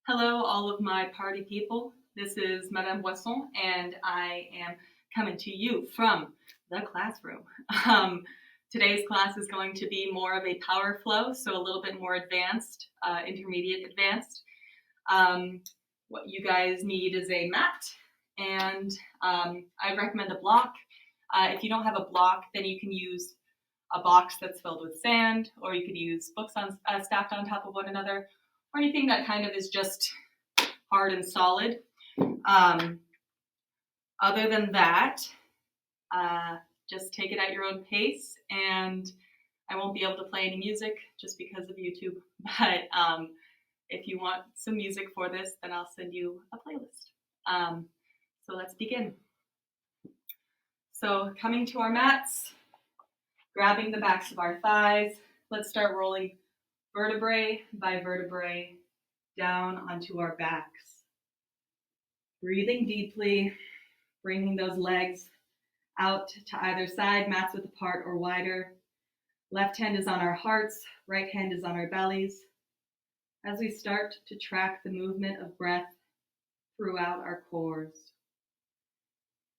Hello, all of my party people. This is Madame Boisson, and I am coming to you from the classroom. Um, Today's class is going to be more of a power flow, so a little bit more advanced, intermediate advanced. What you guys need is a mat, and I recommend a block. If you don't have a block, then you can use a box that's filled with sand, or you could use books stacked on top of one another, or anything that kind of is just hard and solid. Um, Other than that, just take it at your own pace, and I won't be able to play any music just because of YouTube. But if you want some music for this, then I'll send you a playlist. So let's begin. So coming to our mats, grabbing the backs of our thighs, let's start rolling vertebrae by vertebrae down onto our backs. Breathing deeply, bringing those legs out to either side, mats width apart or wider. Left hand is on our hearts, right hand is on our bellies. As we start to track the movement of breath throughout our cores.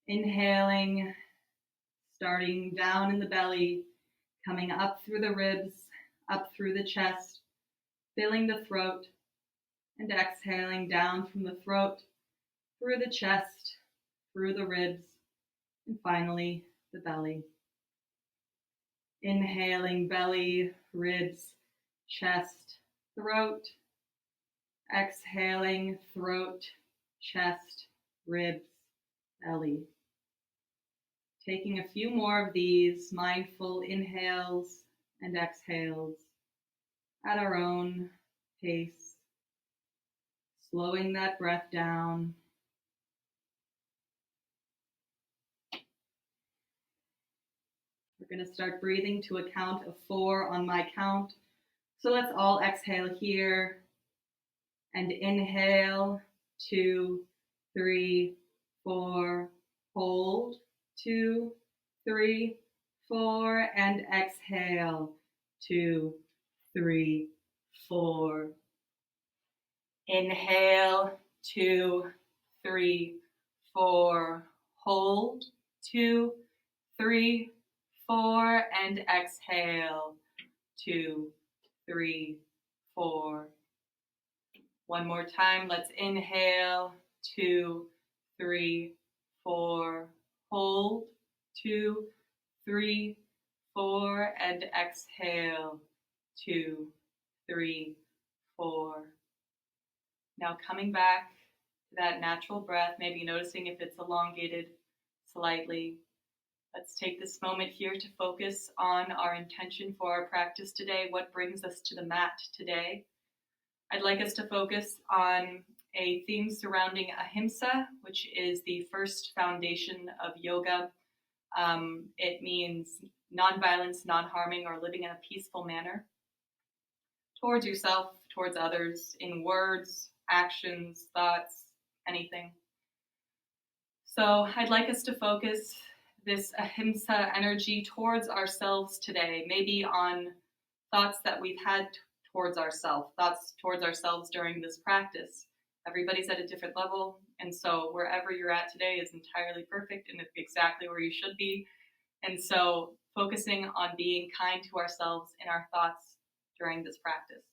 Inhaling, starting down in the belly, coming up through the ribs, up through the chest, filling the throat, and exhaling down from the throat, through the chest, through the ribs, and finally the belly. Inhaling belly, ribs, chest, throat. Exhaling throat, chest, ribs, belly. Taking a few more of these mindful inhales and exhales at our own pace, slowing that breath down. We're going to start breathing to a count of 4 on my count. So let's all exhale here and inhale, 2, 3, 4, hold, 2, 3, 4, and exhale, 2, 3, 4. Inhale, 2, 3, 4, hold, 2, 3, 4, and exhale, 2, 3, 4. One more time, let's inhale, 2, 3, 4, hold, 2, 3, 4, and exhale, 2, 3, 4. Now coming back to that natural breath, maybe noticing if it's elongated slightly. Let's take this moment here to focus on our intention for our practice today. What brings us to the mat today? I'd like us to focus on a theme surrounding ahimsa, which is the first foundation of yoga. It means nonviolence, non-harming, or living in a peaceful manner towards yourself, towards others, in words, actions, thoughts, anything. So I'd like us to focus this ahimsa energy towards ourselves today, maybe on thoughts that we've had towards ourselves, thoughts towards ourselves during this practice. Everybody's at a different level, and so wherever you're at today is entirely perfect and exactly where you should be. And so focusing on being kind to ourselves in our thoughts during this practice.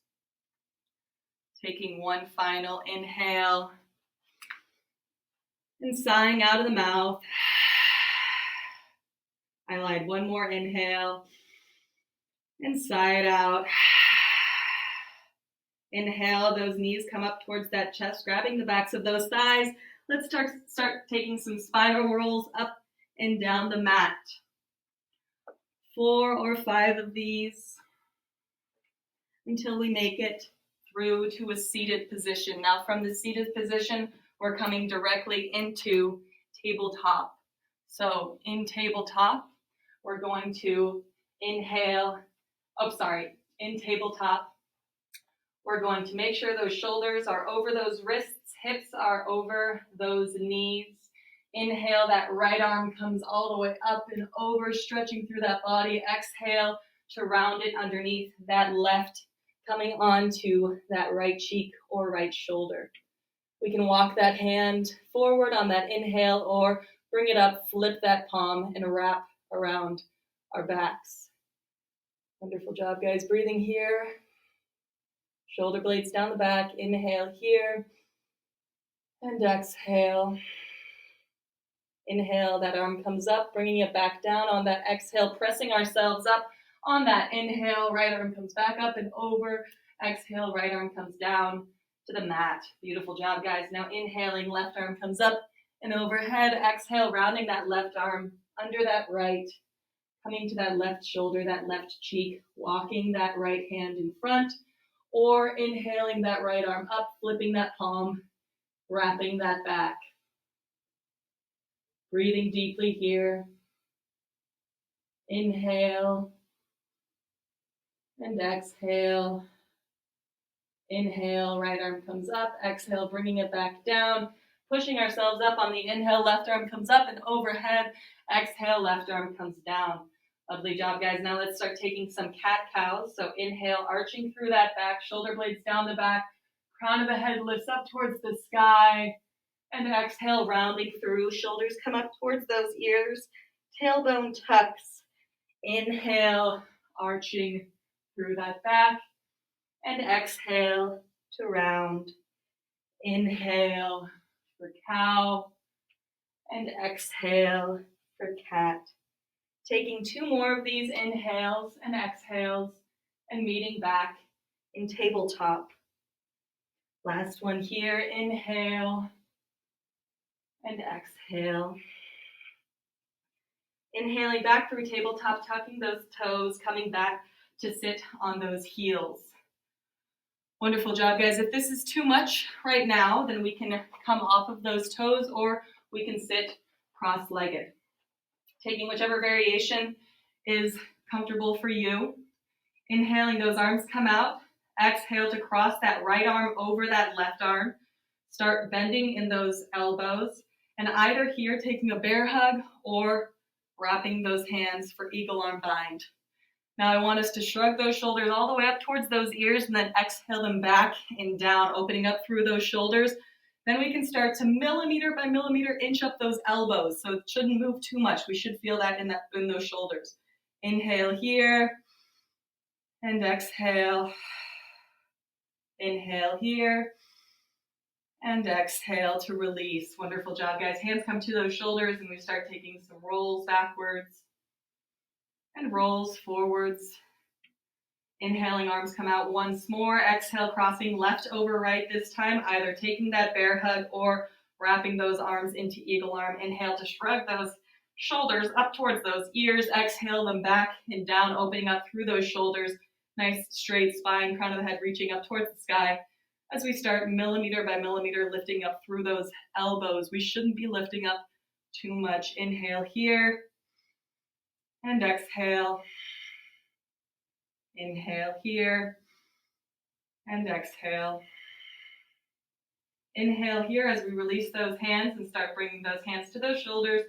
Taking one final inhale and sighing out of the mouth. I lied one more inhale and sigh it out. Inhale, those knees come up towards that chest, grabbing the backs of those thighs. Let's start taking some spiral rolls up and down the mat. 4 or 5 of these until we make it through to a seated position. Now from the seated position, we're coming directly into tabletop. So in tabletop, we're going to inhale. In tabletop, we're going to make sure those shoulders are over those wrists, hips are over those knees. Inhale, that right arm comes all the way up and over, stretching through that body. Exhale to round it underneath that left coming onto that right cheek or right shoulder. We can walk that hand forward on that inhale or bring it up, flip that palm, and wrap around our backs. Wonderful job, guys. Breathing here. Shoulder blades down the back. Inhale here. And exhale. Inhale, that arm comes up, bringing it back down on that exhale, pressing ourselves up on that inhale. Right arm comes back up and over. Exhale, right arm comes down to the mat. Beautiful job, guys. Now inhaling, left arm comes up and overhead. Exhale, rounding that left arm under that right, coming to that left shoulder, that left cheek, walking that right hand in front, or inhaling that right arm up, flipping that palm, wrapping that back. Breathing deeply here. Inhale and exhale. Inhale, right arm comes up. Exhale, bringing it back down. Pushing ourselves up on the inhale, left arm comes up and overhead. Exhale, left arm comes down. Lovely job, guys. Now let's start taking some cat-cows. So inhale, arching through that back, shoulder blades down the back, crown of the head lifts up towards the sky. And exhale, rounding through, shoulders come up towards those ears, tailbone tucks. Inhale, arching through that back. And exhale to round. Inhale for cow. And exhale for cat. Taking 2 more of these inhales and exhales and meeting back in tabletop. Last one here, inhale and exhale. Inhaling back through tabletop, tucking those toes, coming back to sit on those heels. Wonderful job, guys. If this is too much right now, then we can come off of those toes or we can sit cross-legged. Taking whichever variation is comfortable for you. Inhaling, those arms come out. Exhale to cross that right arm over that left arm. Start bending in those elbows. And either here, taking a bear hug or wrapping those hands for eagle arm bind. Now I want us to shrug those shoulders all the way up towards those ears and then exhale them back and down, opening up through those shoulders. Then we can start to millimeter by millimeter inch up those elbows. So it shouldn't move too much. We should feel that in those shoulders. Inhale here and exhale. Inhale here and exhale to release. Wonderful job, guys. Hands come to those shoulders and we start taking some rolls backwards and rolls forwards. Inhaling, arms come out once more. Exhale, crossing left over right this time, either taking that bear hug or wrapping those arms into eagle arm. Inhale to shrug those shoulders up towards those ears. Exhale them back and down, opening up through those shoulders. Nice straight spine, crown of the head reaching up towards the sky. As we start millimeter by millimeter lifting up through those elbows, we shouldn't be lifting up too much. Inhale here and exhale. Inhale here and exhale. Inhale here as we release those hands and start bringing those hands to those shoulders.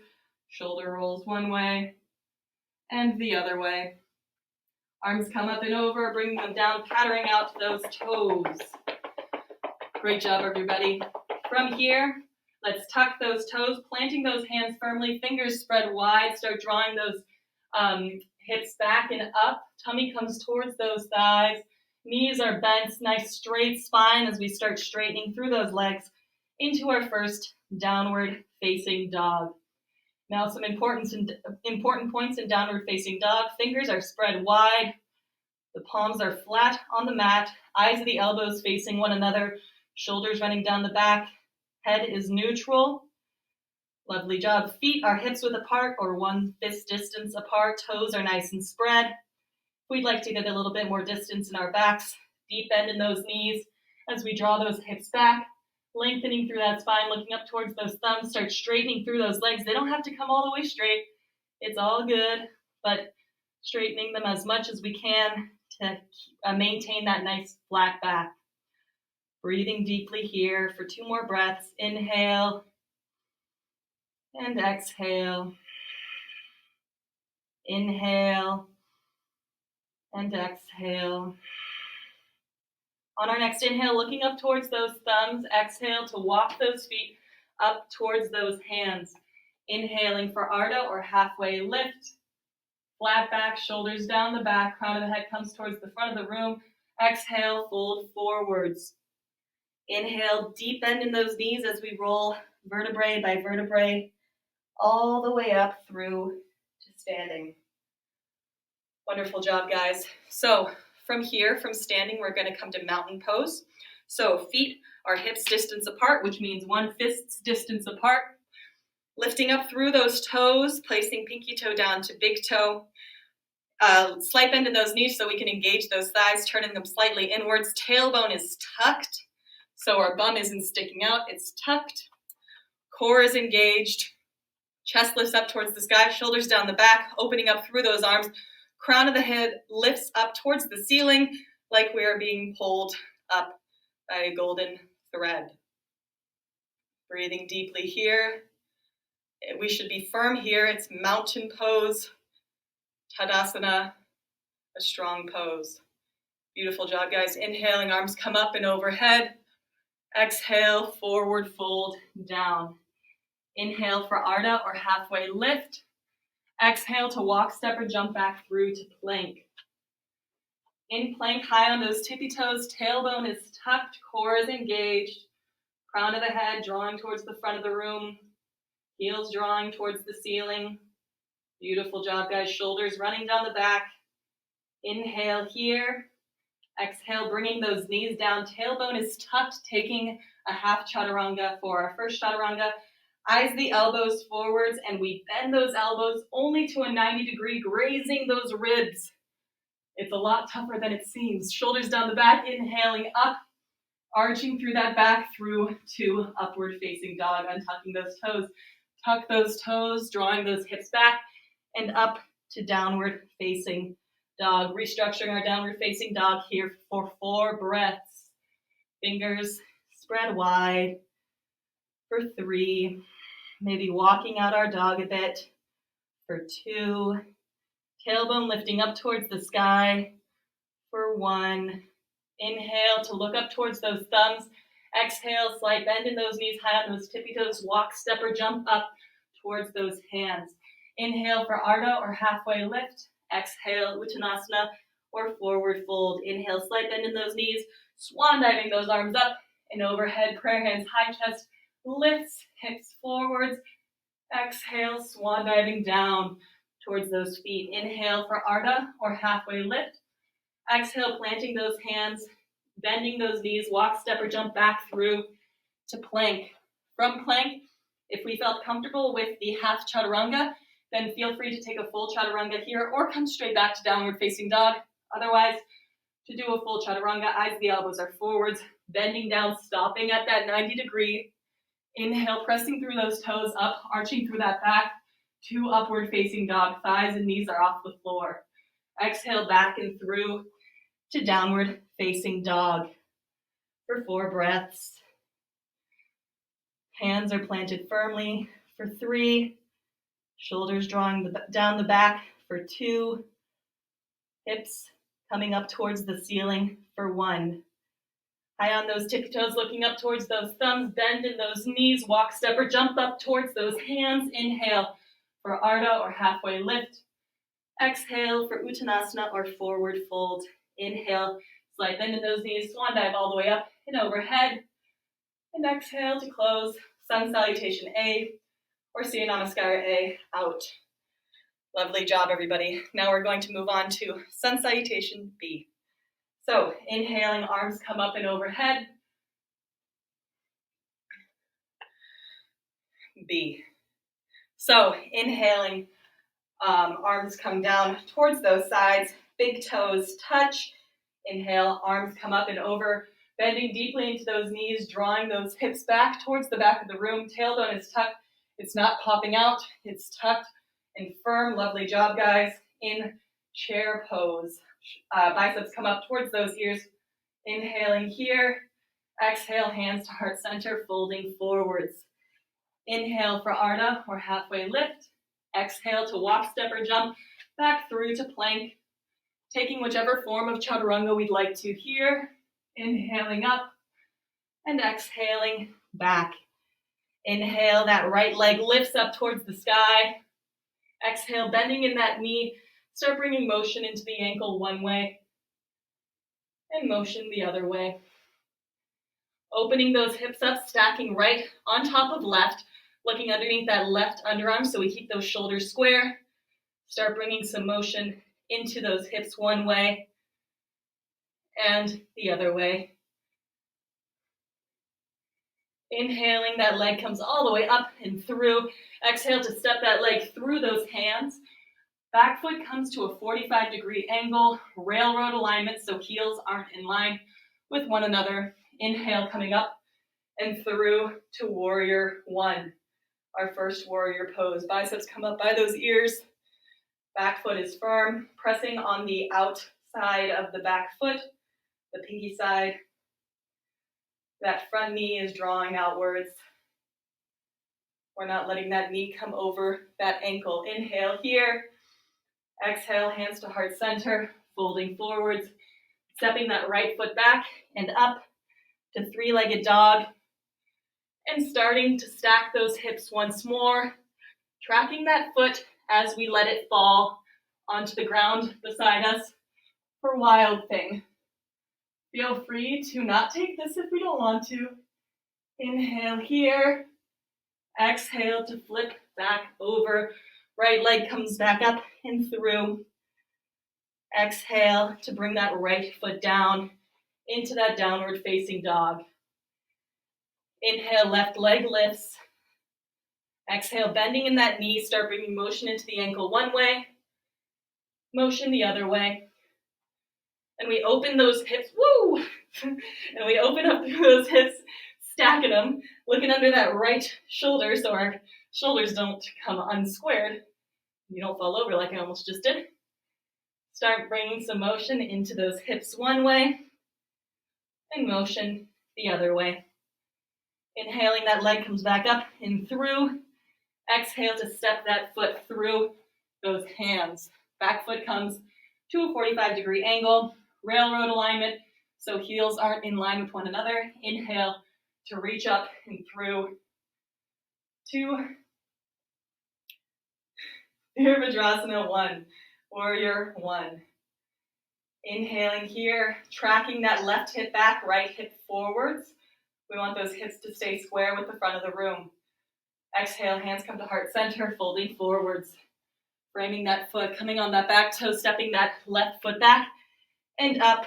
Shoulder rolls one way and the other way. Arms come up and over, bringing them down, pattering out to those toes. Great job, everybody. From here, let's tuck those toes, planting those hands firmly, fingers spread wide, start drawing those hips back and up. Tummy comes towards those thighs. Knees are bent, nice straight spine as we start straightening through those legs into our first downward facing dog. Now some important points in downward facing dog. Fingers are spread wide. The palms are flat on the mat. Eyes of the elbows facing one another. Shoulders running down the back. Head is neutral. Lovely job. Feet are hips width apart or 1 fist distance apart. Toes are nice and spread. We'd like to get a little bit more distance in our backs. Deep bend in those knees as we draw those hips back. Lengthening through that spine, looking up towards those thumbs. Start straightening through those legs. They don't have to come all the way straight. It's all good, but straightening them as much as we can to maintain that nice flat back. Breathing deeply here for 2 more breaths. Inhale and exhale. Inhale and exhale. On our next inhale, looking up towards those thumbs, exhale to walk those feet up towards those hands. Inhaling for Ardha or halfway lift. Flat back, shoulders down the back, crown of the head comes towards the front of the room. Exhale, fold forwards. Inhale, deep bend in those knees as we roll vertebrae by vertebrae all the way up through to standing. Wonderful job, guys. So from here, from standing, we're going to come to mountain pose. So feet are hips distance apart, which means one fist's distance apart. Lifting up through those toes, placing pinky toe down to big toe. Slight bend in those knees so we can engage those thighs, turning them slightly inwards. Tailbone is tucked, so our bum isn't sticking out. It's tucked. Core is engaged. Chest lifts up towards the sky, shoulders down the back, opening up through those arms. Crown of the head lifts up towards the ceiling like we are being pulled up by a golden thread. Breathing deeply here. We should be firm here. It's mountain pose, Tadasana, a strong pose. Beautiful job, guys. Inhaling, arms come up and overhead. Exhale, forward fold down. Inhale for Ardha or halfway lift. Exhale to walk, step, or jump back through to plank. In plank, high on those tippy toes, tailbone is tucked, core is engaged. Crown of the head drawing towards the front of the room. Heels drawing towards the ceiling. Beautiful job, guys. Shoulders running down the back. Inhale here. Exhale, bringing those knees down. Tailbone is tucked, taking a half chaturanga for our first chaturanga. Eyes the elbows forwards, and we bend those elbows only to a 90-degree, grazing those ribs. It's a lot tougher than it seems. Shoulders down the back, inhaling up, arching through that back through to upward facing dog, untucking those toes. Tuck those toes, drawing those hips back, and up to downward facing dog. Restructuring our downward facing dog here for 4 breaths. Fingers spread wide for 3. Maybe walking out our dog a bit for 2. Tailbone lifting up towards the sky for 1. Inhale to look up towards those thumbs. Exhale, slight bend in those knees, high on those tippy toes. Walk, step, or jump up towards those hands. Inhale for Ardha or halfway lift. Exhale, Uttanasana or forward fold. Inhale, slight bend in those knees. Swan diving those arms up and overhead. Prayer hands, high chest lifts, hips forwards. Exhale, swan diving down towards those feet. Inhale for Ardha or halfway lift. Exhale, planting those hands, bending those knees, walk, step, or jump back through to plank. From plank, if we felt comfortable with the half chaturanga, then feel free to take a full chaturanga here or come straight back to downward facing dog. Otherwise, to do a full chaturanga, eyes the elbows are forwards, bending down, stopping at that 90-degree. Inhale, pressing through those toes up, arching through that back to upward facing dog. Thighs and knees are off the floor. Exhale, back and through to downward facing dog for 4 breaths. Hands are planted firmly for 3. Shoulders drawing down the back for 2. Hips coming up towards the ceiling for 1. High on those tippy toes, looking up towards those thumbs, bend in those knees, walk, step, or jump up towards those hands. Inhale for Ardha or halfway lift. Exhale for Uttanasana or forward fold. Inhale, slight bend in those knees, swan dive all the way up and overhead. And exhale to close, Sun Salutation A or Surya Namaskara A out. Lovely job, everybody. Now we're going to move on to Sun Salutation B. So inhaling, arms come up and overhead. B. So inhaling, arms come down towards those sides, big toes touch. Inhale, arms come up and over, bending deeply into those knees, drawing those hips back towards the back of the room. Tailbone is tucked. It's not popping out. It's tucked and firm. Lovely job, guys. In chair pose. Biceps come up towards those ears. Inhaling here. Exhale, hands to heart center, folding forwards. Inhale for Ardha or halfway lift. Exhale to walk, step, or jump back through to plank. Taking whichever form of chaturanga we'd like to here. Inhaling up and exhaling back. Inhale, that right leg lifts up towards the sky. Exhale, bending in that knee. Start bringing motion into the ankle one way and motion the other way. Opening those hips up, stacking right on top of left, looking underneath that left underarm so we keep those shoulders square. Start bringing some motion into those hips one way and the other way. Inhaling, that leg comes all the way up and through. Exhale to step that leg through those hands. Back foot comes to a 45-degree angle, railroad alignment, so heels aren't in line with one another. Inhale, coming up and through to warrior one, our first warrior pose. Biceps come up by those ears. Back foot is firm, pressing on the outside of the back foot, the pinky side. That front knee is drawing outwards. We're not letting that knee come over that ankle. Inhale here. Exhale, hands to heart center, folding forwards, stepping that right foot back and up to three-legged dog, and starting to stack those hips once more, tracking that foot as we let it fall onto the ground beside us for wild thing. Feel free to not take this if we don't want to. Inhale here. Exhale to flip back over. Right leg comes back up and through. Exhale to bring that right foot down into that downward facing dog. Inhale, left leg lifts. Exhale, bending in that knee. Start bringing motion into the ankle one way, motion the other way. And we open those hips, woo! And we open up through those hips, stacking them, looking under that right shoulder so our shoulders don't come unsquared. You don't fall over like I almost just did. Start bringing some motion into those hips one way and motion the other way. Inhaling, that leg comes back up and through. Exhale to step that foot through those hands. Back foot comes to a 45-degree angle, railroad alignment, so heels aren't in line with one another. Inhale to reach up and through to Virabhadrasana 1, warrior 1. Inhaling here, tracking that left hip back, right hip forwards. We want those hips to stay square with the front of the room. Exhale, hands come to heart center, folding forwards. Framing that foot, coming on that back toe, stepping that left foot back and up.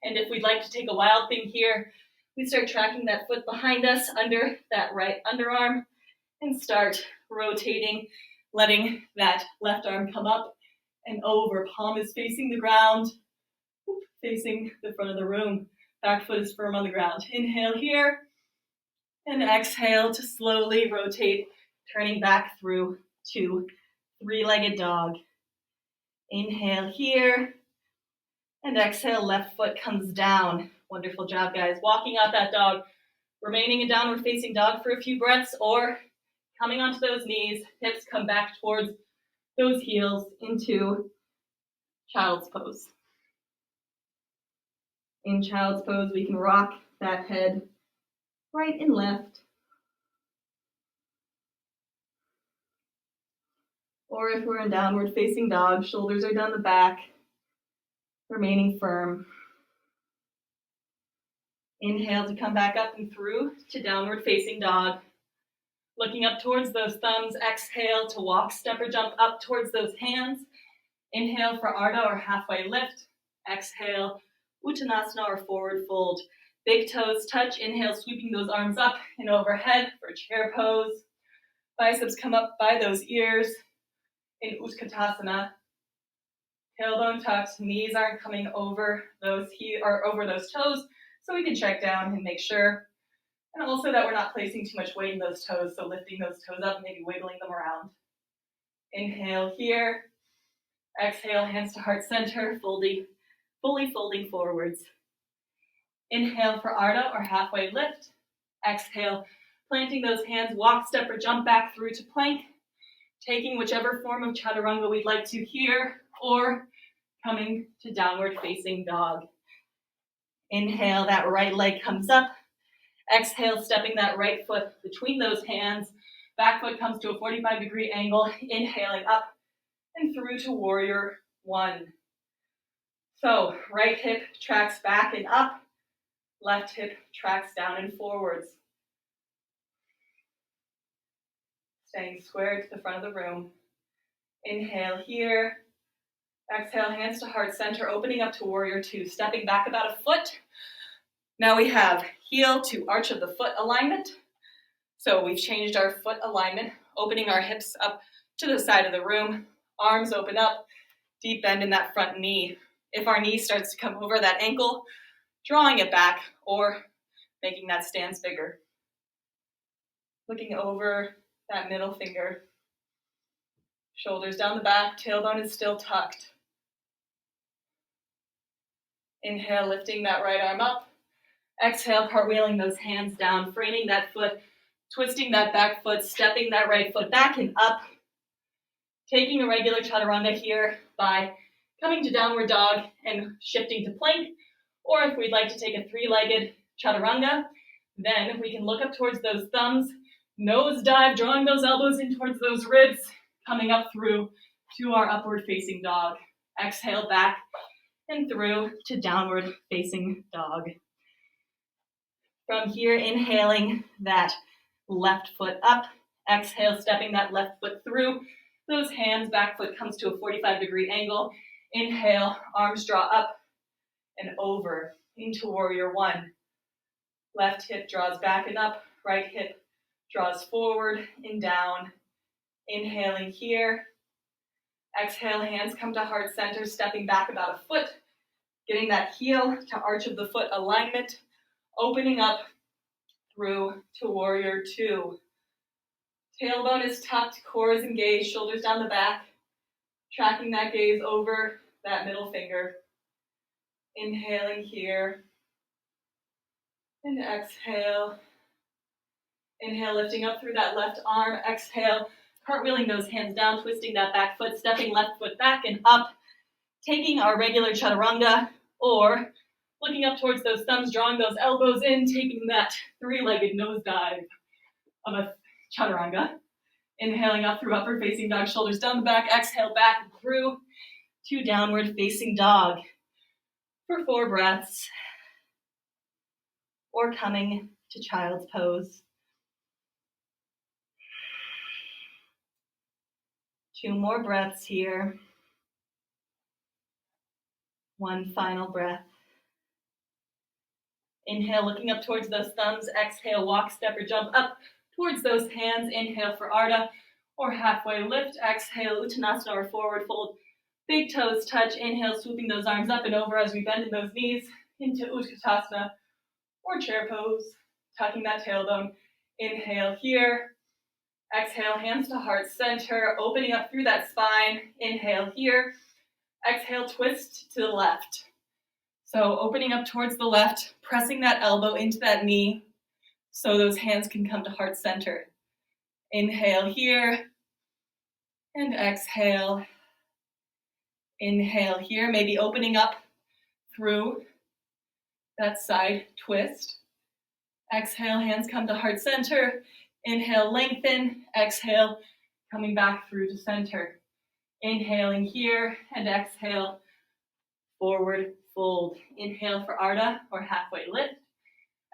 And if we'd like to take a wild thing here, we start tracking that foot behind us under that right underarm and start rotating, letting that left arm come up and over. Palm is facing the ground, facing the front of the room. Back foot is firm on the ground. Inhale here and exhale to slowly rotate, turning back through to three-legged dog. Inhale here and exhale, left foot comes down. Wonderful job, guys. Walking out that dog, remaining in downward facing dog for a few breaths or coming onto those knees, hips come back towards those heels into child's pose. In child's pose, we can rock that head right and left. Or if we're in downward facing dog, shoulders are down the back, remaining firm. Inhale to come back up and through to downward facing dog. Looking up towards those thumbs, exhale to walk, step or jump up towards those hands. Inhale for Ardha or halfway lift. Exhale, Uttanasana or forward fold. Big toes touch, inhale, sweeping those arms up and overhead for chair pose. Biceps come up by those ears in Utkatasana. Tailbone tucked, knees aren't coming over those toes, so we can check down and make sure. And also that we're not placing too much weight in those toes, so lifting those toes up, maybe wiggling them around. Inhale here. Exhale, hands to heart center, fully folding forwards. Inhale for Ardha or halfway lift. Exhale, planting those hands, walk, step, or jump back through to plank, taking whichever form of chaturanga we'd like to here, or coming to downward facing dog. Inhale, that right leg comes up. Exhale, stepping that right foot between those hands. Back foot comes to a 45-degree angle. Inhaling up and through to warrior one. So right hip tracks back and up. Left hip tracks down and forwards. Staying square to the front of the room. Inhale here. Exhale, hands to heart center, opening up to warrior two, stepping back about a foot. Now we have heel to arch of the foot alignment. So we've changed our foot alignment, opening our hips up to the side of the room. Arms open up, deep bend in that front knee. If our knee starts to come over that ankle, drawing it back or making that stance bigger. Looking over that middle finger. Shoulders down the back, tailbone is still tucked. Inhale, lifting that right arm up. Exhale, cartwheeling those hands down, framing that foot, twisting that back foot, stepping that right foot back and up. Taking a regular chaturanga here by coming to downward dog and shifting to plank. Or if we'd like to take a three-legged chaturanga, then we can look up towards those thumbs, nose dive, drawing those elbows in towards those ribs, coming up through to our upward facing dog. Exhale back and through to downward facing dog. From here, inhaling that left foot up. Exhale, stepping that left foot through. Those hands, back foot comes to a 45-degree angle. Inhale, arms draw up and over into warrior one. Left hip draws back and up. Right hip draws forward and down. Inhaling here. Exhale, hands come to heart center, stepping back about a foot. Getting that heel to arch of the foot alignment. Opening up through to warrior two. Tailbone is tucked, core is engaged, shoulders down the back. Tracking that gaze over that middle finger. Inhaling here. And exhale. Inhale, lifting up through that left arm. Exhale, cartwheeling those hands down, twisting that back foot, stepping left foot back and up. Taking our regular chaturanga, or looking up towards those thumbs, drawing those elbows in, taking that three-legged nose dive of a chaturanga. Inhaling up through upward facing dog, shoulders down the back. Exhale, back and through to downward facing dog for 4 breaths. Or coming to child's pose. 2 more breaths here. 1 final breath. Inhale, looking up towards those thumbs. Exhale, walk, step, or jump up towards those hands. Inhale for Ardha or halfway lift. Exhale, Uttanasana or forward fold. Big toes touch. Inhale, swooping those arms up and over as we bend in those knees into Utkatasana or chair pose. Tucking that tailbone. Inhale here. Exhale, hands to heart center, opening up through that spine. Inhale here. Exhale, twist to the left. So opening up towards the left, pressing that elbow into that knee so those hands can come to heart center. Inhale here. And exhale. Inhale here, maybe opening up through that side twist. Exhale, hands come to heart center. Inhale, lengthen. Exhale, coming back through to center. Inhaling here and exhale, forward fold. Inhale for Ardha or halfway lift.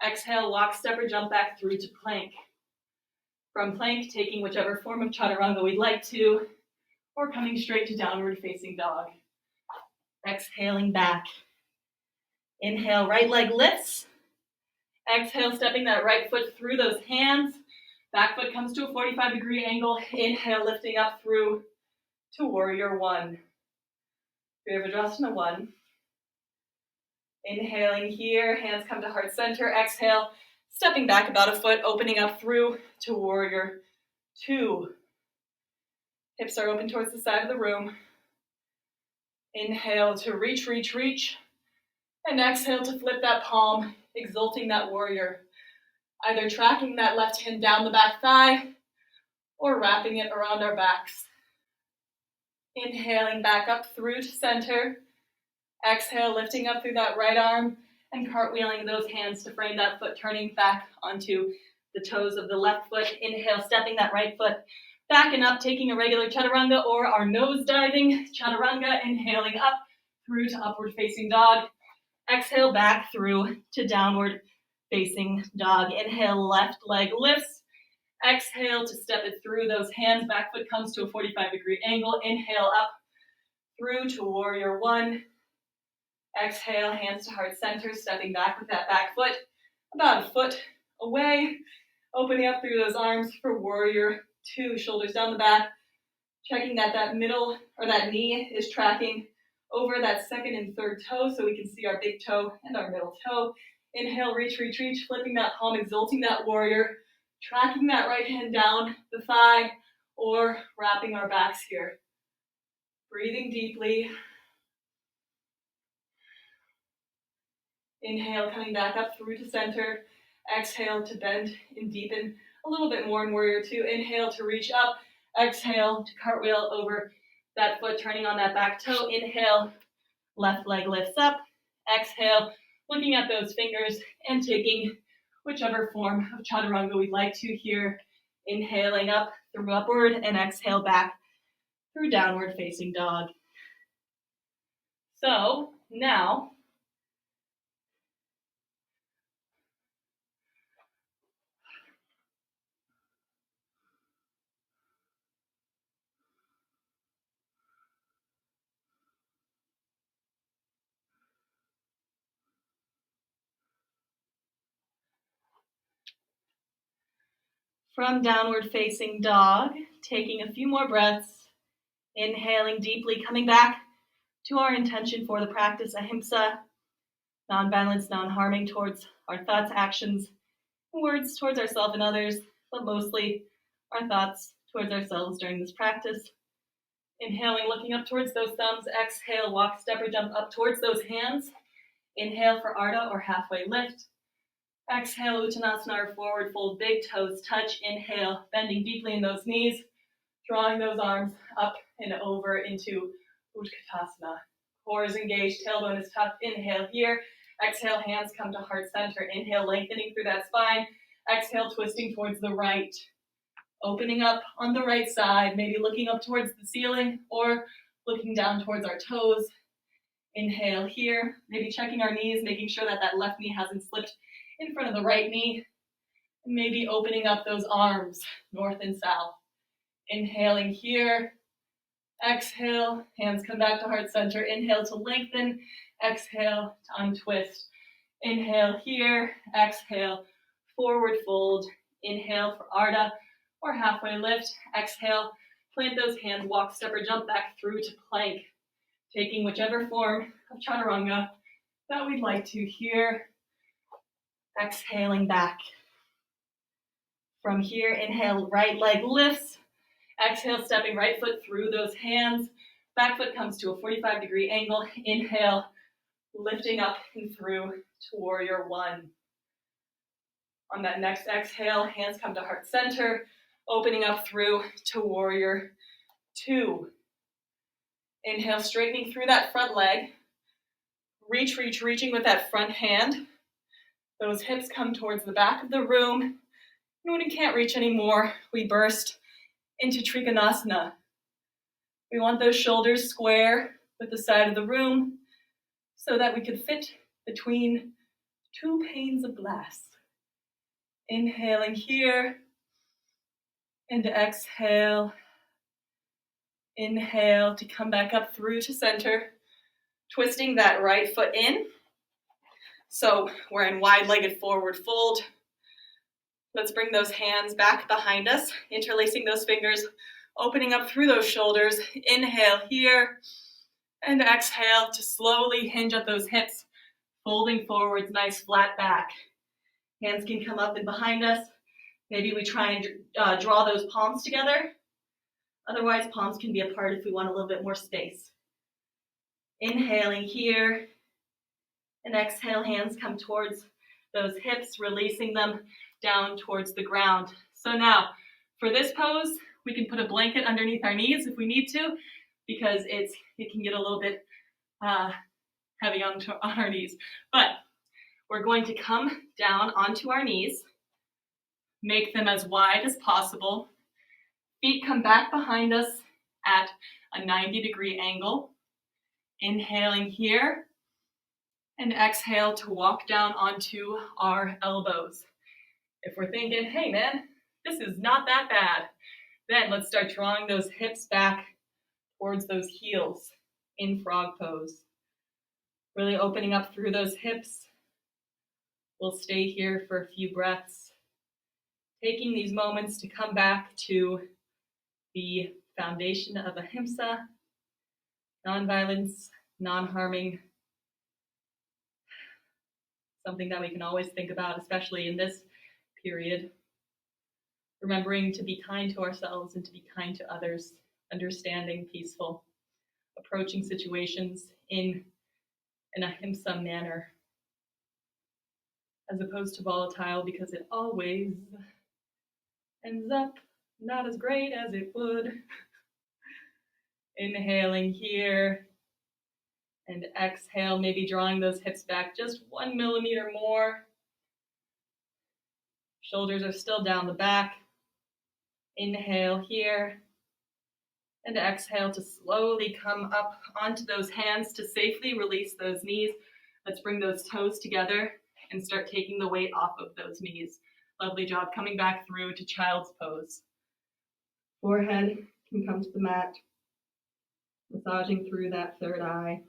Exhale, walk, step, or jump back through to plank. From plank, taking whichever form of chaturanga we'd like to, or coming straight to downward facing dog. Exhaling back. Inhale, right leg lifts. Exhale, stepping that right foot through those hands. Back foot comes to a 45-degree angle. Inhale, lifting up through to warrior one. Virabhadrasana 1. Inhaling here, hands come to heart center. Exhale, stepping back about a foot, opening up through to warrior 2. Hips are open towards the side of the room. Inhale to reach, reach, reach. And exhale to flip that palm, exalting that warrior. Either tracking that left hand down the back thigh or wrapping it around our backs. Inhaling back up through to center. Exhale, lifting up through that right arm and cartwheeling those hands to frame that foot, turning back onto the toes of the left foot. Inhale, stepping that right foot back and up, taking a regular chaturanga or our nose diving chaturanga, inhaling up through to upward facing dog. Exhale back through to downward facing dog. Inhale, left leg lifts. Exhale to step it through those hands. Back foot comes to a 45-degree angle. Inhale up through to warrior one. Exhale, hands to heart center, stepping back with that back foot about a foot away. Opening up through those arms for warrior two. Shoulders down the back. Checking that that middle or that knee is tracking over that second and third toe so we can see our big toe and our middle toe. Inhale, reach, reach, reach, flipping that palm, exalting that warrior, tracking that right hand down the thigh or wrapping our backs here. Breathing deeply. Inhale, coming back up through to center. Exhale to bend and deepen a little bit more in warrior two. Inhale to reach up. Exhale to cartwheel over that foot, turning on that back toe. Inhale, left leg lifts up. Exhale, looking at those fingers and taking whichever form of chaturanga we'd like to here. Inhaling up through upward and exhale back through downward facing dog. So now, from downward facing dog, taking a few more breaths, inhaling deeply, coming back to our intention for the practice, ahimsa, non-violence, non-harming towards our thoughts, actions, words towards ourselves and others, but mostly our thoughts towards ourselves during this practice. Inhaling, looking up towards those thumbs. Exhale, walk, step, or jump up towards those hands. Inhale for Ardha or halfway lift. Exhale, Uttanasana or forward fold, big toes touch. Inhale, bending deeply in those knees, drawing those arms up and over into Utkatasana. Core is engaged, tailbone is tucked. Inhale here. Exhale, hands come to heart center. Inhale, lengthening through that spine. Exhale, twisting towards the right. Opening up on the right side, maybe looking up towards the ceiling or looking down towards our toes. Inhale here, maybe checking our knees, making sure that that left knee hasn't slipped in front of the right knee. Maybe opening up those arms, north and south. Inhaling here. Exhale, hands come back to heart center. Inhale to lengthen. Exhale to untwist. Inhale here. Exhale, forward fold. Inhale for Ardha or halfway lift. Exhale, plant those hands, walk, step, or jump back through to plank. Taking whichever form of chaturanga that we'd like to here. Exhaling back. From here, inhale, right leg lifts. Exhale, stepping right foot through those hands. Back foot comes to a 45-degree angle. Inhale, lifting up and through to warrior one. On that next exhale, hands come to heart center, opening up through to warrior two. Inhale, straightening through that front leg. Reach, reach, reaching with that front hand. Those hips come towards the back of the room. And when we can't reach anymore, we burst into Trikonasana. We want those shoulders square with the side of the room so that we could fit between two panes of glass. Inhaling here and exhale. Inhale to come back up through to center, twisting that right foot in. So we're in wide-legged forward fold. Let's bring those hands back behind us, interlacing those fingers, opening up through those shoulders. Inhale here and exhale to slowly hinge at those hips, folding forwards, nice flat back. Hands can come up and behind us. Maybe we try and draw those palms together. Otherwise, palms can be apart if we want a little bit more space. Inhaling here and exhale, hands come towards those hips, releasing them down towards the ground. So now, for this pose, we can put a blanket underneath our knees if we need to, because it can get a little bit heavy on our knees. But We're going to come down onto our knees, make them as wide as possible. Feet come back behind us at a 90-degree angle. Inhaling here, and exhale to walk down onto our elbows. If we're thinking, hey man, this is not that bad, then let's start drawing those hips back towards those heels in frog pose. Really opening up through those hips. We'll stay here for a few breaths, taking these moments to come back to the foundation of ahimsa, non-violence, non-harming, something that we can always think about, especially in this period. Remembering to be kind to ourselves and to be kind to others, understanding, peaceful, approaching situations in an ahimsa manner, as opposed to volatile, because it always ends up not as great as it would. Inhaling here, and exhale, maybe drawing those hips back just 1 millimeter more. Shoulders are still down the back. Inhale here, and exhale to slowly come up onto those hands to safely release those knees. Let's bring those toes together and start taking the weight off of those knees. Lovely job coming back through to child's pose. Forehead can come to the mat, massaging through that third eye.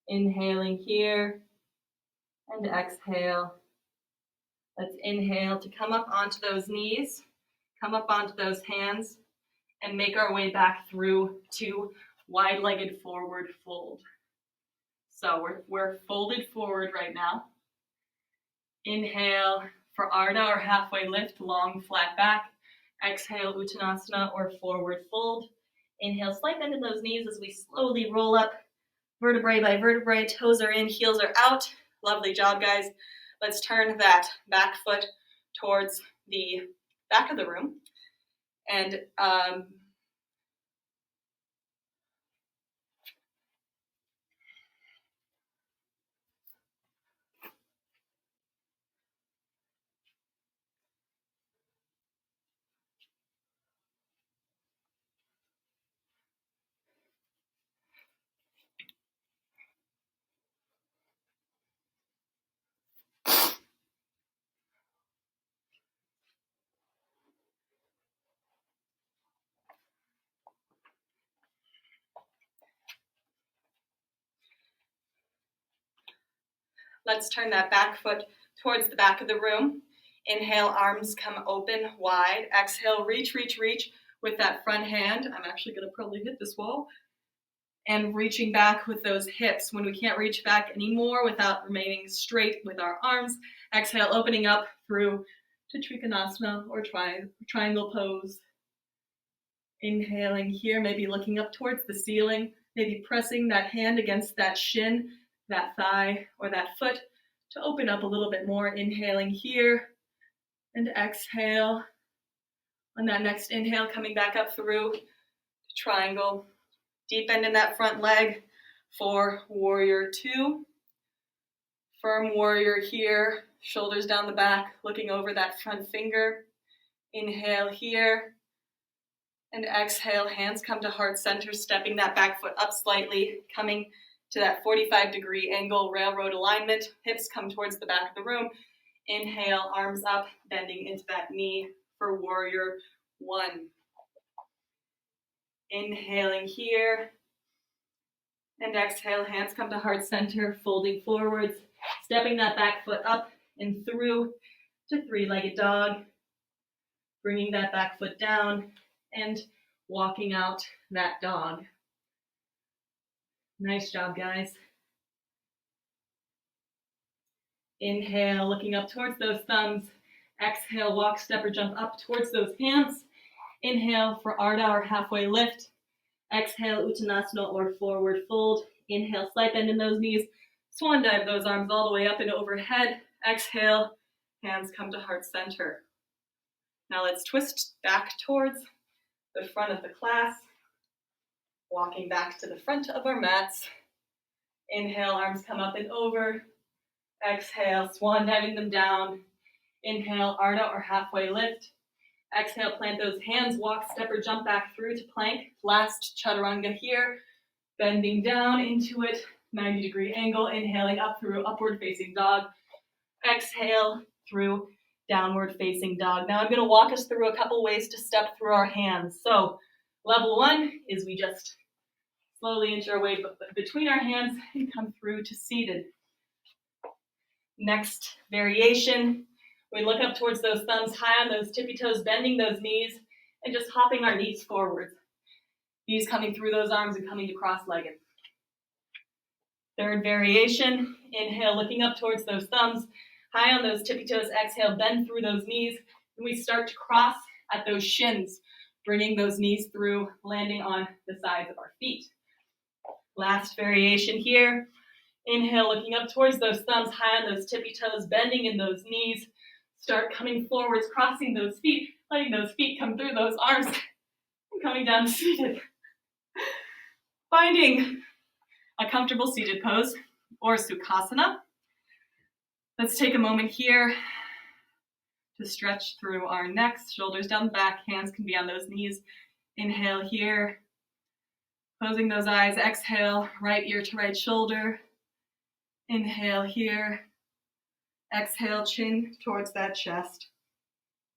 Inhaling here, and exhale. Let's inhale to come up onto those knees, come up onto those hands, and make our way back through to wide-legged forward fold. So we're folded forward right now. Inhale for Ardha or halfway lift, long flat back. Exhale, Uttanasana or forward fold. Inhale, slight bend in those knees as we slowly roll up, vertebrae by vertebrae, toes are in, heels are out. Lovely job, guys. Let's turn that back foot towards the back of the room. And let's turn that back foot towards the back of the room. Inhale, arms come open, wide. Exhale, reach, reach, reach with that front hand. I'm actually gonna probably hit this wall. And reaching back with those hips. When we can't reach back anymore without remaining straight with our arms, exhale, opening up through to Trikonasana or triangle pose. Inhaling here, maybe looking up towards the ceiling, maybe pressing that hand against that shin, that thigh, or that foot to open up a little bit more. Inhaling here, and exhale. On that next inhale, coming back up through to triangle. Deep bend in that front leg for warrior two. Firm warrior here, shoulders down the back, looking over that front finger. Inhale here, and exhale, hands come to heart center, stepping that back foot up slightly, coming to that 45-degree angle, railroad alignment. Hips come towards the back of the room. Inhale, arms up, bending into that knee for warrior one. Inhaling here, and exhale, hands come to heart center, folding forwards, stepping that back foot up and through to three-legged dog, bringing that back foot down and walking out that dog. Nice job, guys. Inhale, looking up towards those thumbs. Exhale, walk, step, or jump up towards those hands. Inhale for Ardha or halfway lift. Exhale, Uttanasana or forward fold. Inhale, slight bend in those knees. Swan dive those arms all the way up and overhead. Exhale, hands come to heart center. Now let's twist back towards the front of the class. Walking back to the front of our mats. Inhale, arms come up and over. Exhale, swan diving them down. Inhale, Ardha or halfway lift. Exhale, plant those hands, walk, step, or jump back through to plank. Last chaturanga here, bending down into it, 90-degree angle, inhaling up through upward facing dog. Exhale through downward facing dog. Now I'm going to walk us through a couple ways to step through our hands. So level one is we just slowly inch our way between our hands and come through to seated. Next variation, we look up towards those thumbs, high on those tippy toes, bending those knees, and just hopping our knees forward. Knees coming through those arms and coming to cross-legged. Third variation, inhale, looking up towards those thumbs, high on those tippy toes, exhale, bend through those knees, and we start to cross at those shins, bringing those knees through, landing on the sides of our feet. Last variation here, inhale, looking up towards those thumbs, high on those tippy toes, bending in those knees, start coming forwards, crossing those feet, letting those feet come through those arms, and coming down to seated. Finding a comfortable seated pose or Sukhasana. Let's take a moment here to stretch through our necks, shoulders down the back, hands can be on those knees. Inhale here, closing those eyes, exhale, right ear to right shoulder. Inhale here, exhale, chin towards that chest.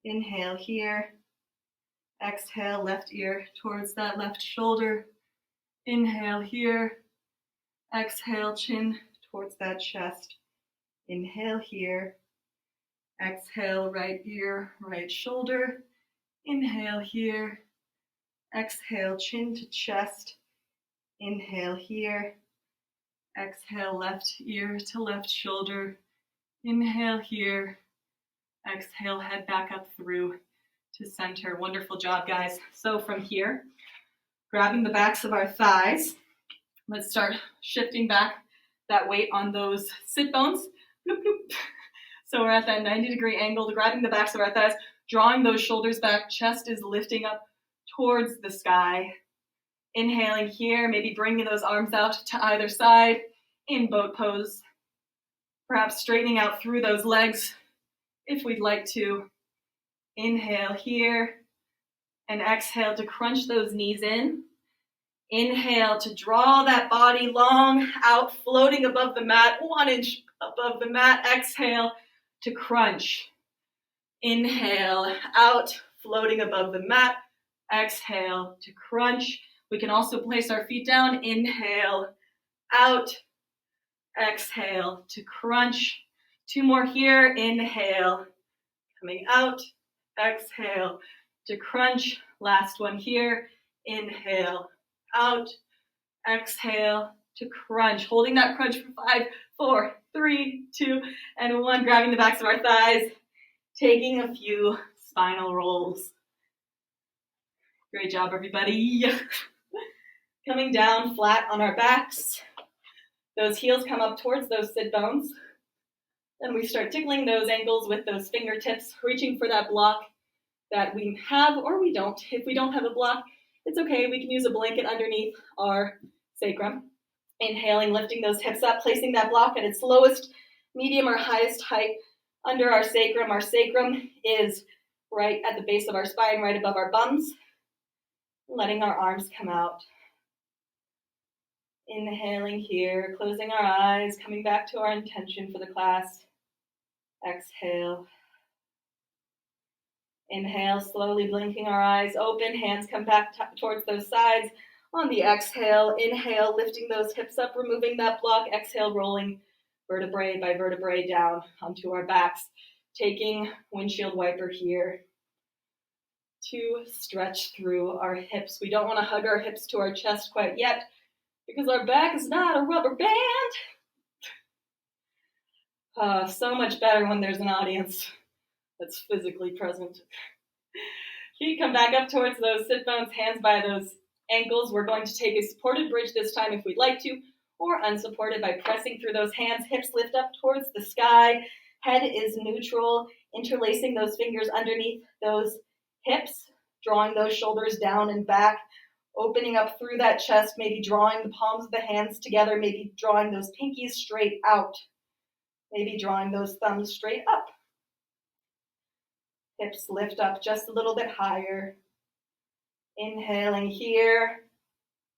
Inhale here, exhale, left ear towards that left shoulder. Inhale here, exhale, chin towards that chest. Inhale here, exhale, right ear, right shoulder. Inhale here, exhale, chin to chest. Inhale here, exhale, left ear to left shoulder. Inhale here, exhale, head back up through to center. Wonderful job, guys. So from here, grabbing the backs of our thighs, let's start shifting back that weight on those sit bones. Bloop, bloop. So we're at that 90-degree angle, grabbing the backs of our thighs, drawing those shoulders back, chest is lifting up towards the sky. Inhaling here, maybe bringing those arms out to either side in boat pose. Perhaps straightening out through those legs if we'd like to. Inhale here, and exhale to crunch those knees in. Inhale to draw that body long out, floating above the mat, 1 inch above the mat. Exhale to crunch. Inhale out, floating above the mat. Exhale to crunch. We can also place our feet down. Inhale out. Exhale to crunch. 2 more here. Inhale, coming out. Exhale to crunch. Last one here. Inhale out. Exhale to crunch. Holding that crunch for 5, 4, 3, 2, and 1. Grabbing the backs of our thighs. Taking a few spinal rolls. Great job, everybody. Coming down flat on our backs. Those heels come up towards those sit bones. Then we start tickling those ankles with those fingertips, reaching for that block that we have or we don't. If we don't have a block, it's okay. We can use a blanket underneath our sacrum. Inhaling, lifting those hips up, placing that block at its lowest, medium, or highest height under our sacrum. Our sacrum is right at the base of our spine, right above our bums. Letting our arms come out. Inhaling here, closing our eyes, coming back to our intention for the class. Exhale. Inhale, slowly blinking our eyes open, hands come back towards those sides. On the exhale, inhale, lifting those hips up, removing that block. Exhale, rolling vertebrae by vertebrae down onto our backs. Taking windshield wiper here to stretch through our hips. We don't want to hug our hips to our chest quite yet because our back is not a rubber band. So much better when there's an audience that's physically present. Feet come back up towards those sit bones, hands by those ankles. We're going to take a supported bridge this time if we'd like to, or unsupported by pressing through those hands. Hips lift up towards the sky. Head is neutral, interlacing those fingers underneath those hips, drawing those shoulders down and back. Opening up through that chest, maybe drawing the palms of the hands together, maybe drawing those pinkies straight out, maybe drawing those thumbs straight up. Hips lift up just a little bit higher. Inhaling here.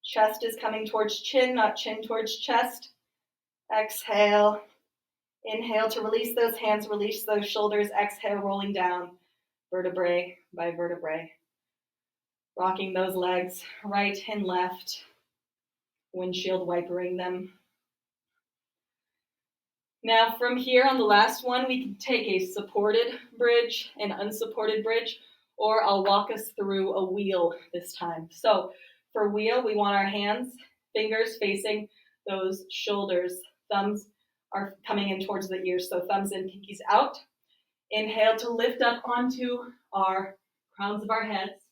Chest is coming towards chin, not chin towards chest. Exhale. Inhale to release those hands, release those shoulders. Exhale, rolling down, vertebrae by vertebrae. Rocking those legs right and left. Windshield wipering them. Now from here on the last one, we can take a supported bridge, an unsupported bridge, or I'll walk us through a wheel this time. So for wheel, we want our hands, fingers facing those shoulders. Thumbs are coming in towards the ears, so thumbs in, pinkies out. Inhale to lift up onto our crowns of our heads.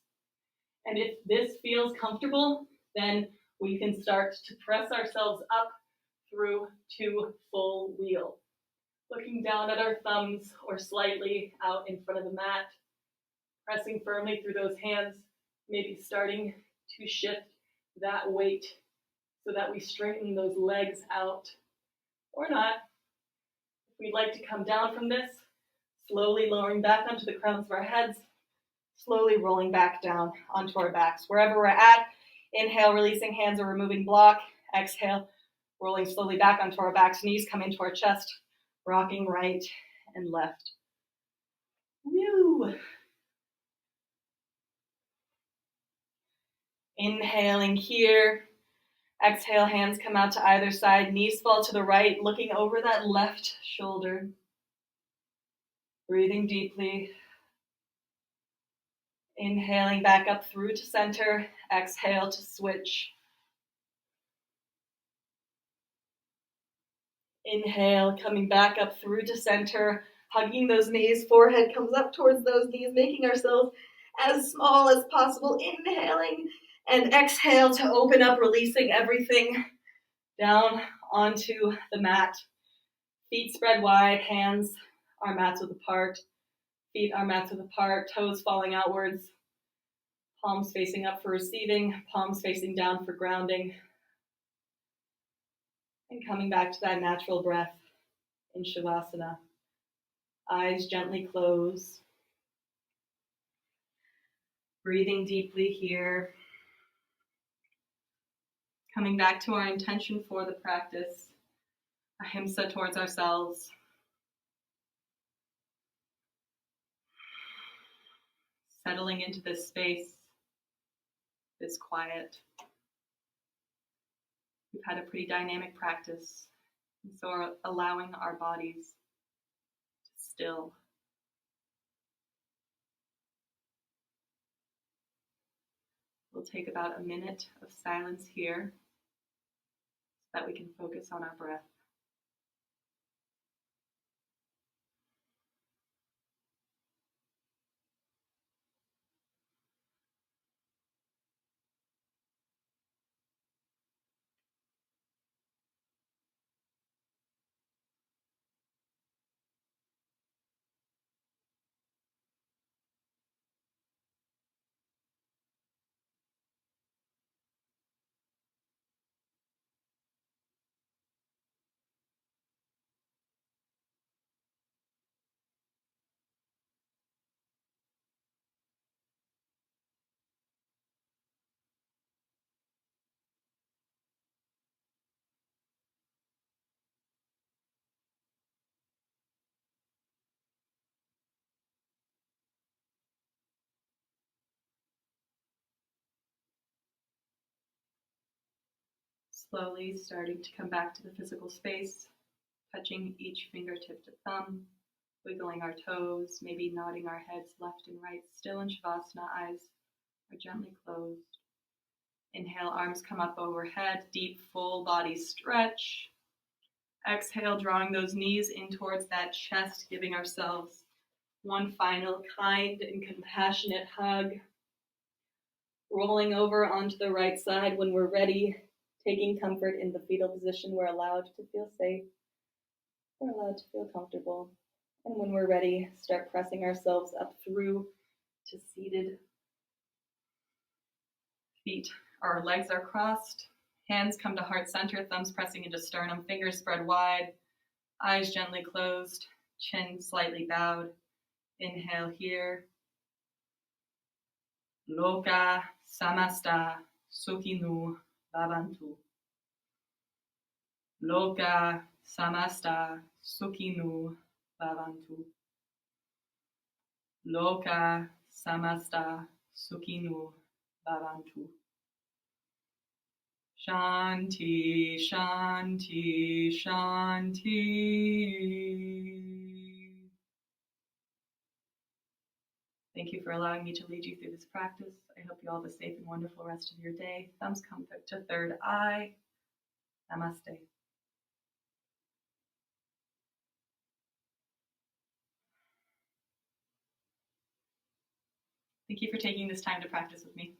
And if this feels comfortable, then we can start to press ourselves up through to full wheel. Looking down at our thumbs or slightly out in front of the mat. Pressing firmly through those hands, maybe starting to shift that weight so that we straighten those legs out. Or not. If we'd like to come down from this, slowly lowering back onto the crowns of our heads, slowly rolling back down onto our backs. Wherever we're at, inhale, releasing hands or removing block. Exhale, rolling slowly back onto our backs, knees come into our chest, rocking right and left. Woo! Inhaling here. Exhale, hands come out to either side, knees fall to the right, looking over that left shoulder. Breathing deeply. Inhaling back up through to center. Exhale to switch. Inhale, coming back up through to center, hugging those knees, forehead comes up towards those knees, making ourselves as small as possible. Inhaling and exhale to open up, releasing everything down onto the mat. Feet spread wide, hands are mats width apart. Feet are mats width apart, toes falling outwards. Palms facing up for receiving, palms facing down for grounding. And coming back to that natural breath in Shavasana. Eyes gently close. Breathing deeply here. Coming back to our intention for the practice. Ahimsa towards ourselves. Settling into this space, this quiet. We've had a pretty dynamic practice, and so we're allowing our bodies to still. We'll take about a minute of silence here so that we can focus on our breath. Slowly starting to come back to the physical space, touching each fingertip to thumb, wiggling our toes, maybe nodding our heads left and right, still in Shavasana, eyes are gently closed. Inhale, arms come up overhead, deep full body stretch. Exhale, drawing those knees in towards that chest, giving ourselves one final kind and compassionate hug. Rolling over onto the right side when we're ready, taking comfort in the fetal position. We're allowed to feel safe. We're allowed to feel comfortable. And when we're ready, start pressing ourselves up through to seated. Feet Our legs are crossed. Hands come to heart center, thumbs pressing into sternum, fingers spread wide, eyes gently closed, chin slightly bowed. Inhale here. Loka Samasta Sukhinu Bhavantu. Loka Samasta Sukhinu Bhavantu. Loka Samasta Sukhinu Bhavantu. Shanti, Shanti, Shanti. Thank you for allowing me to lead you through this practice. I hope you all have a safe and wonderful rest of your day. Thumbs come to third eye. Namaste. Thank you for taking this time to practice with me.